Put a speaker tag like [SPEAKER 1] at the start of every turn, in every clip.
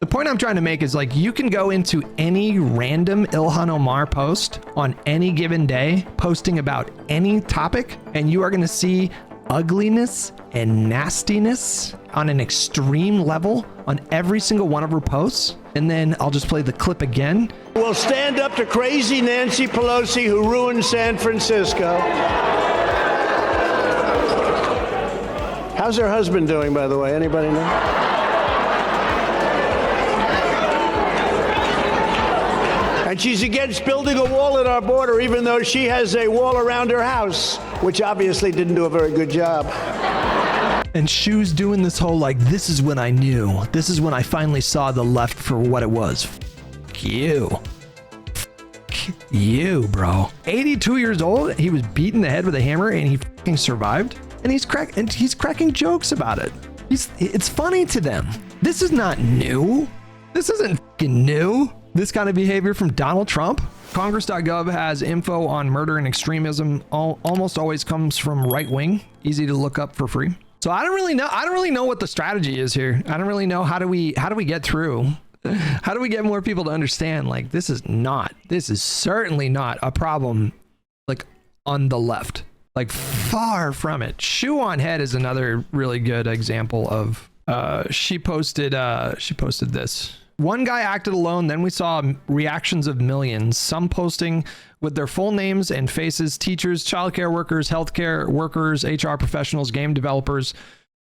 [SPEAKER 1] The point I'm trying to make is like you can go into any random Ilhan Omar post on any given day, posting about any topic, and you are going to see ugliness and nastiness on an extreme level on every single one of her posts. And then I'll just play the clip again.
[SPEAKER 2] We'll stand up to crazy Nancy Pelosi who ruined San Francisco. How's her husband doing, by the way? Anybody know? And she's against building a wall at our border, even though she has a wall around her house, which obviously didn't do a very good job.
[SPEAKER 1] And Shoe's doing this whole like, this is when I knew. This is when I finally saw the left for what it was. Fuck you. Fuck you, bro. 82 years old, he was beaten in the head with a hammer and he fucking survived. And he's cracking jokes about it. It's funny to them. This is not new. This isn't fucking new. This kind of behavior from Donald Trump. Congress.gov has info on murder and extremism. Almost always comes from right wing. Easy to look up for free. So I don't really know what the strategy is here. I don't really know how do we get through. How do we get more people to understand like this is certainly not a problem like on the left. Like far from it. Shoe0nHead is another really good example of she posted this. One guy acted alone, then we saw reactions of millions, some posting with their full names and faces, teachers, childcare workers, healthcare workers, HR professionals, game developers,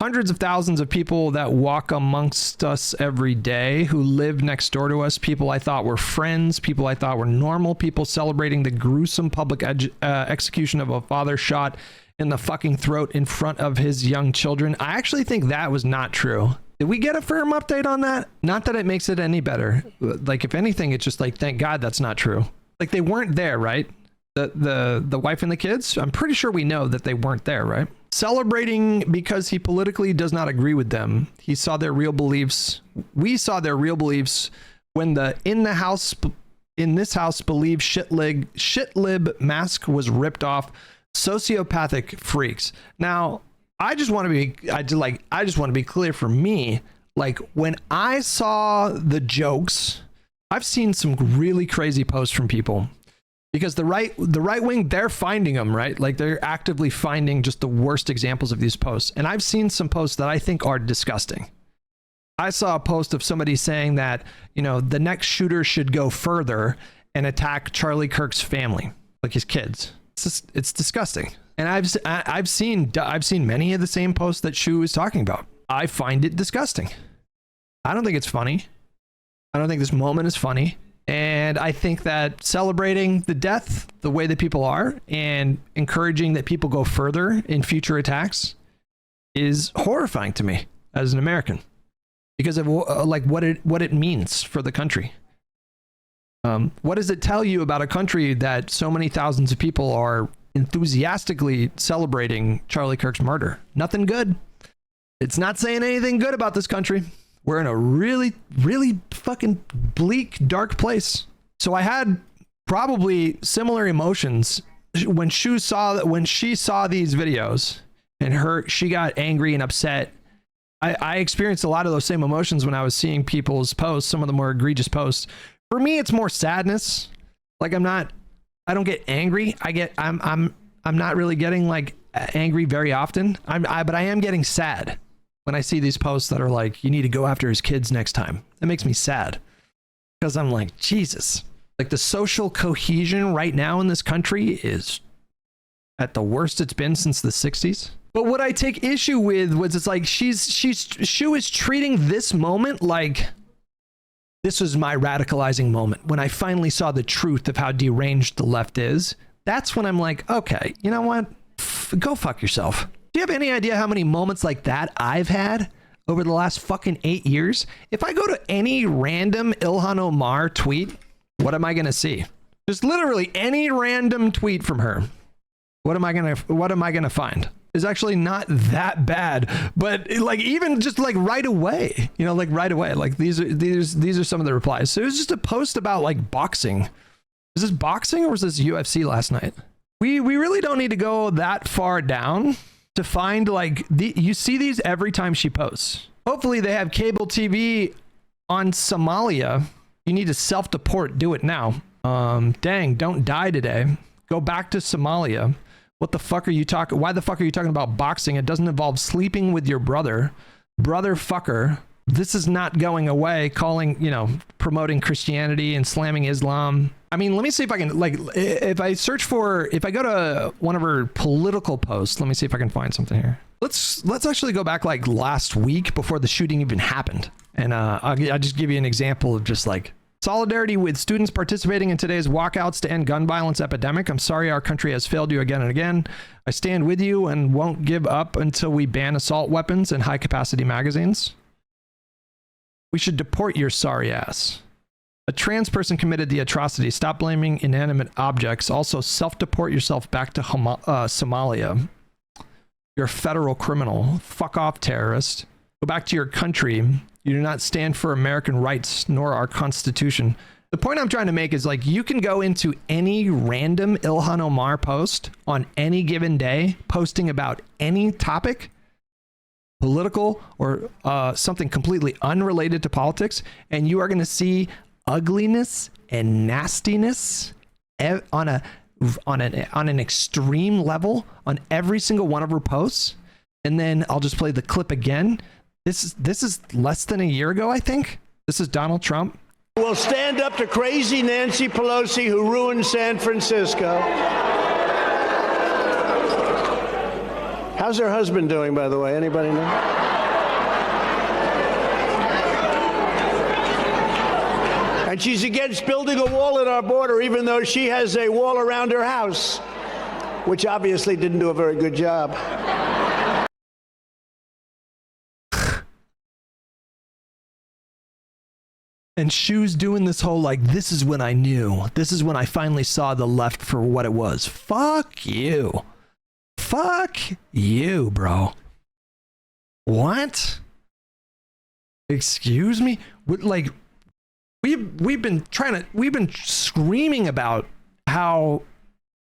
[SPEAKER 1] hundreds of thousands of people that walk amongst us every day, who live next door to us, people I thought were friends, people I thought were normal, people celebrating the gruesome public execution of a father shot in the fucking throat in front of his young children. I actually think that was not true. Did we get a firm update on that? Not that it makes it any better. Like, if anything, it's just like, thank God that's not true. Like, they weren't there, right? The wife and the kids? I'm pretty sure we know that they weren't there, right? Celebrating because he politically does not agree with them. He saw their real beliefs. We saw their real beliefs when the in this house believed shitlib mask was ripped off. Sociopathic freaks. Now, I just want to be clear for me, like when I saw the jokes, I've seen some really crazy posts from people because the right wing, they're finding them, right? Like they're actively finding just the worst examples of these posts. And I've seen some posts that I think are disgusting. I saw a post of somebody saying that, you know, the next shooter should go further and attack Charlie Kirk's family, like his kids. It's disgusting. And I've seen many of the same posts that Shoe is talking about. I find it disgusting. I don't think it's funny. I don't think this moment is funny. And I think that celebrating the death the way that people are and encouraging that people go further in future attacks is horrifying to me as an American because of like what it means for the country. What does it tell you about a country that so many thousands of people are enthusiastically celebrating Charlie Kirk's murder? Nothing good. It's not saying anything good about this country. We're in a really, really fucking bleak, dark place. So I had probably similar emotions when she saw these videos and she got angry and upset. I experienced a lot of those same emotions when I was seeing people's posts, some of the more egregious posts. For me, it's more sadness. Like I don't get angry. I'm not really getting like angry very often. But I am getting sad when I see these posts that are like, you need to go after his kids next time. That makes me sad because I'm like, Jesus, like the social cohesion right now in this country is at the worst it's been since the 60s. But what I take issue with was it's like Shoe is treating this moment like this was my radicalizing moment. When I finally saw the truth of how deranged the left is, that's when I'm like, okay, you know what? Go fuck yourself. Do you have any idea how many moments like that I've had over the last fucking 8 years? If I go to any random Ilhan Omar tweet, what am I going to see? Just literally any random tweet from her. What am I going to find? Is actually not that bad, but like even just like right away, you know, like right away, like these are some of the replies. So it was just a post about like boxing. Is this boxing or was this UFC last night? We really don't need to go that far down to find like you see these every time she posts. Hopefully they have cable TV on Somalia, you need to self-deport. Do it now. Dang, don't die today. Go back to Somalia. What the fuck are you talking? Why the fuck are you talking about boxing? It doesn't involve sleeping with your brother. Brother fucker. This is not going away. Calling, you know, promoting Christianity and slamming Islam. I mean, let me see if I can, like, if I search for, if I go to one of her political posts, let me see if I can find something here. Let's actually go back like last week before the shooting even happened. And I'll just give you an example of just like, solidarity with students participating in today's walkouts to end gun violence epidemic. I'm sorry our country has failed you again and again. I stand with you and won't give up until we ban assault weapons and high-capacity magazines. We should deport your sorry ass. A trans person committed the atrocity. Stop blaming inanimate objects. Also, self-deport yourself back to Somalia. You're a federal criminal. Fuck off, terrorist. Go back to your country. You do not stand for American rights nor our Constitution. The point I'm trying to make is, like, you can go into any random Ilhan Omar post on any given day, posting about any topic, political or something completely unrelated to politics, and you are going to see ugliness and nastiness on an extreme level on every single one of her posts. And then I'll just play the clip again. This is less than a year ago, I think. This is Donald Trump.
[SPEAKER 2] Will stand up to crazy Nancy Pelosi, who ruined San Francisco. How's her husband doing, by the way? Anybody know? And she's against building a wall at our border, even though she has a wall around her house, which obviously didn't do a very good job.
[SPEAKER 1] And Shoe's doing this whole, like, this is when I knew. This is when I finally saw the left for what it was. Fuck you. Fuck you, bro. What? Excuse me? Like, we've been screaming about how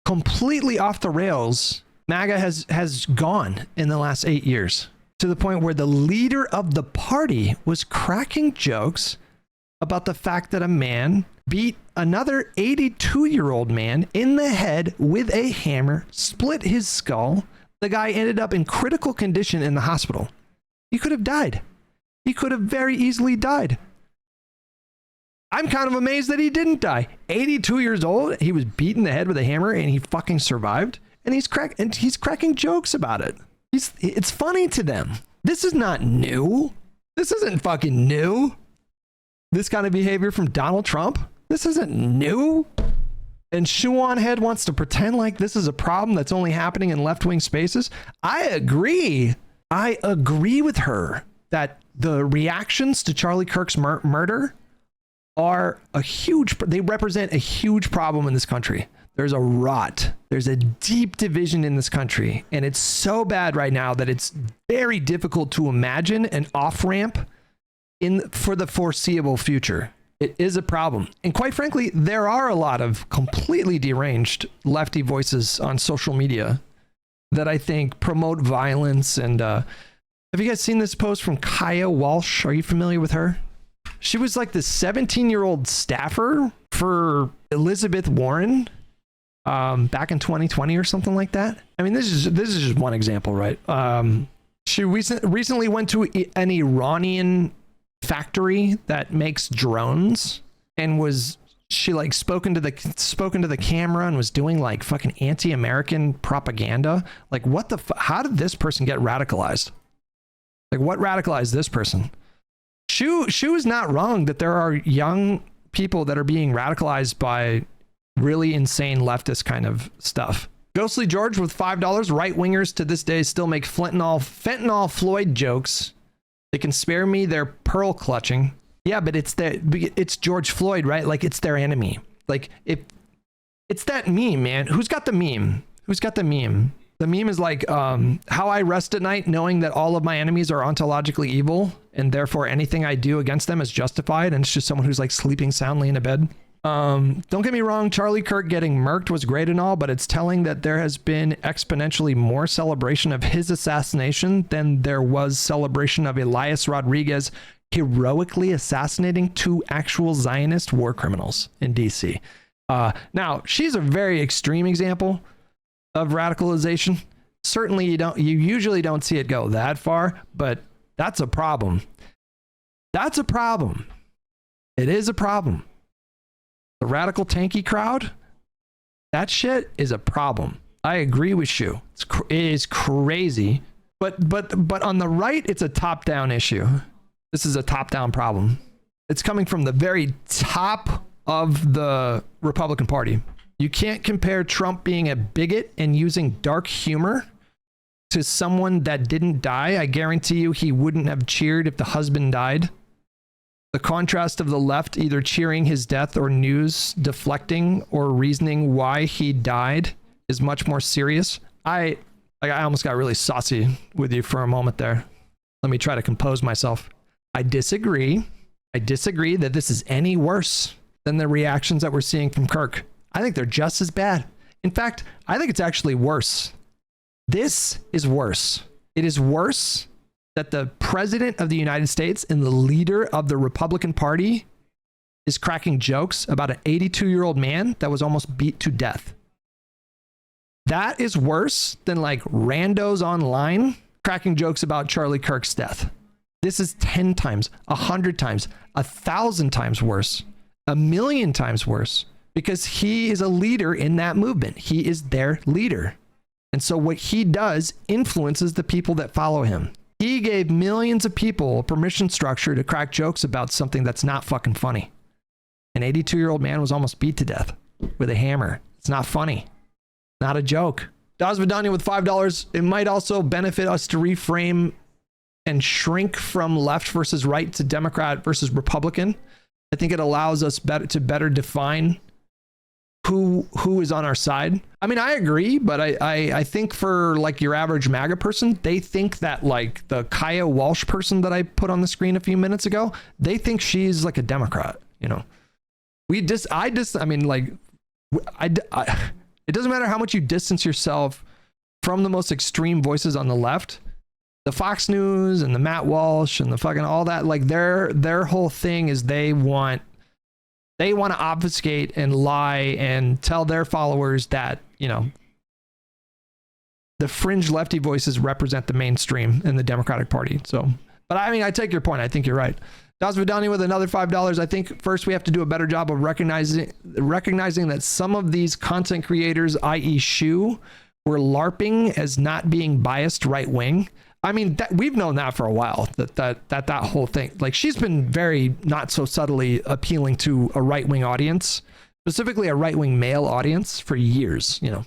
[SPEAKER 1] completely off the rails MAGA has gone in the last 8 years, to the point where the leader of the party was cracking jokes about the fact that a man beat another 82-year-old man in the head with a hammer, split his skull. The guy ended up in critical condition in the hospital. He could have died. He could have very easily died. I'm kind of amazed that he didn't die. 82 years old, he was beaten in the head with a hammer and he fucking survived. And he's cracking jokes about it. It's funny to them. This is not new. This isn't fucking new. This kind of behavior from Donald Trump, this isn't new. And Shoe0nHead wants to pretend like this is a problem that's only happening in left-wing spaces. I agree. I agree with her that the reactions to Charlie Kirk's murder are they represent a huge problem in this country. There's a rot. There's a deep division in this country. And it's so bad right now that it's very difficult to imagine an off-ramp for the foreseeable future. It is a problem. And quite frankly, there are a lot of completely deranged lefty voices on social media that I think promote violence. And have you guys seen this post from Kaya Walsh? Are you familiar with her? She was like the 17-year-old staffer for Elizabeth Warren back in 2020 or something like that. I mean, this is just one example, right? She recently went to an Iranian factory that makes drones, and she like spoken to the camera and was doing like fucking anti-American propaganda. Like, what the how did this person get radicalized? Like, what radicalized this person? Shoe is not wrong that there are young people that are being radicalized by really insane leftist kind of stuff. Ghostly George with $5. Right wingers to this day still make fentanyl Floyd jokes. They can spare me their pearl clutching. Yeah, but it's George Floyd, right? Like, it's their enemy. Like, it's that meme, man. Who's got the meme? The meme is like, how I rest at night knowing that all of my enemies are ontologically evil, and therefore anything I do against them is justified. And it's just someone who's like sleeping soundly in a bed. Don't get me wrong, Charlie Kirk getting murked was great and all, but it's telling that there has been exponentially more celebration of his assassination than there was celebration of Elias Rodriguez heroically assassinating 2 actual Zionist war criminals in DC. Now, she's a very extreme example of radicalization. Certainly you usually don't see it go that far, but that's a problem. That's a problem. It is a problem. The radical tanky crowd, that shit is a problem. I agree with Shoe. It is crazy, but on the right, it's a top-down issue. This is a top-down problem. It's coming from the very top of the Republican Party. You can't compare Trump being a bigot and using dark humor to someone that didn't die. I guarantee you he wouldn't have cheered if the husband died. The contrast of the left either cheering his death or news deflecting or reasoning why he died is much more serious. I almost got really saucy with you for a moment there. Let me try to compose myself. I disagree. I disagree that this is any worse than the reactions that we're seeing from Kirk. I think they're just as bad. In fact, I think it's actually worse. This is worse. It is worse that the president of the United States and the leader of the Republican Party is cracking jokes about an 82-year-old man that was almost beat to death. That is worse than like randos online cracking jokes about Charlie Kirk's death. This is 10 times, 100 times, 1,000 times worse, 1,000,000 times worse, because he is a leader in that movement. He is their leader. And so what he does influences the people that follow him. He gave millions of people a permission structure to crack jokes about something that's not fucking funny. An 82-year-old man was almost beat to death with a hammer. It's not funny. Not a joke. Daz Vidania with $5. It might also benefit us to reframe and shrink from left versus right to Democrat versus Republican. I think it allows us to better define who is on our side. I mean, I agree, but I think for like your average MAGA person, they think that like the Kaya Walsh person that I put on the screen a few minutes ago, they think she's like a Democrat, you know. It doesn't matter how much you distance yourself from the most extreme voices on the left. The Fox News and the Matt Walsh and the fucking all that, like their whole thing is they want to obfuscate and lie and tell their followers that, you know, the fringe lefty voices represent the mainstream in the Democratic Party. So, but I mean, I take your point. I think you're right. Daz Vidani with another $5. I think first we have to do a better job of recognizing that some of these content creators, i.e. Shoe, were LARPing as not being biased right wing. I mean, we've known that for a while, that whole thing, like she's been very not so subtly appealing to a right wing audience, specifically a right wing male audience for years, you know.